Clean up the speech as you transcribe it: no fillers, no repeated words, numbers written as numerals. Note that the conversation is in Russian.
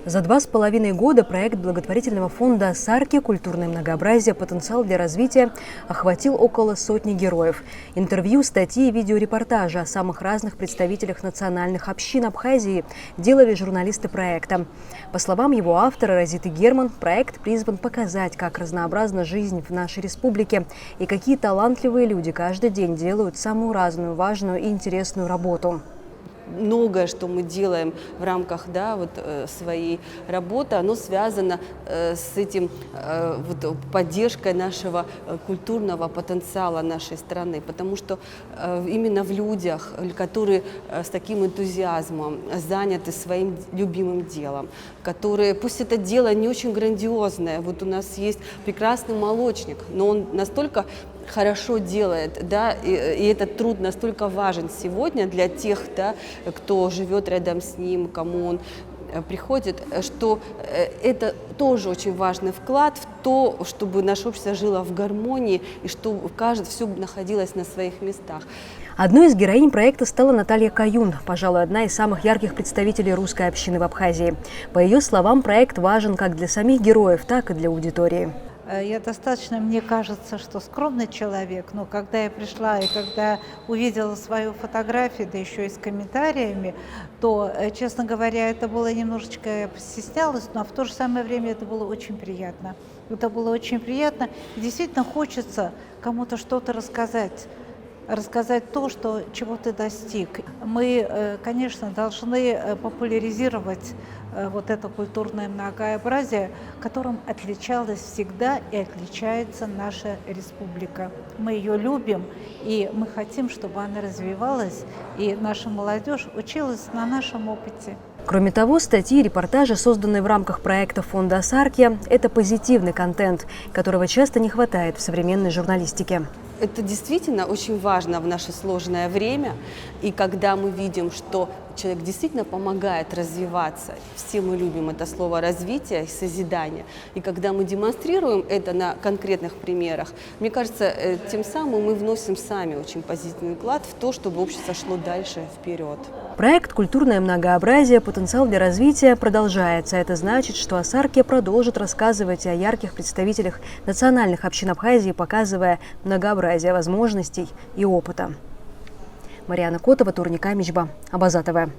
За 2,5 года проект благотворительного фонда «Асарки. Культурное многообразие. Потенциал для развития» охватил около сотни героев. Интервью, статьи и видеорепортажи о самых разных представителях национальных общин Абхазии делали журналисты проекта. По словам его автора Розиты Герман, проект призван показать, как разнообразна жизнь в нашей республике и какие талантливые люди каждый день делают самую разную, важную и интересную работу. Многое, что мы делаем в рамках своей работы, оно связано с этим поддержкой нашего культурного потенциала нашей страны, потому что именно в людях, которые с таким энтузиазмом заняты своим любимым делом, которые, пусть это дело не очень грандиозное, вот у нас есть прекрасный молочник, но он настолько хорошо делает, и этот труд настолько важен сегодня для тех, кто живет рядом с ним, кому он приходит, что это тоже очень важный вклад в то, чтобы наше общество жило в гармонии и чтобы все находилось на своих местах. Одной из героинь проекта стала Наталья Каюн, пожалуй, одна из самых ярких представителей русской общины в Абхазии. По ее словам, проект важен как для самих героев, так и для аудитории. Я достаточно, мне кажется, что скромный человек, но когда я пришла и когда увидела свою фотографию, да еще и с комментариями, то, честно говоря, это было немножечко, я постеснялась, но в то же самое время это было очень приятно. Это было очень приятно. И действительно хочется кому-то что-то рассказать то, чего ты достиг. Мы, конечно, должны популяризировать вот это культурное многообразие, которым отличалась всегда и отличается наша республика. Мы ее любим, и мы хотим, чтобы она развивалась, и наша молодежь училась на нашем опыте. Кроме того, статьи и репортажи, созданные в рамках проекта фонда «Асарки», это позитивный контент, которого часто не хватает в современной журналистике. Это действительно очень важно в наше сложное время, и когда мы видим, что человек действительно помогает развиваться, все мы любим это слово «развитие» и «созидание», и когда мы демонстрируем это на конкретных примерах, мне кажется, тем самым мы вносим сами очень позитивный вклад в то, чтобы общество шло дальше вперед. Проект «Культурное многообразие. Потенциал для развития» продолжается. Это значит, что Асарки продолжит рассказывать о ярких представителях национальных общин Абхазии, показывая многообразие возможностей и опыта. Марьяна Котова, Турника Мичба, Абаза ТВ.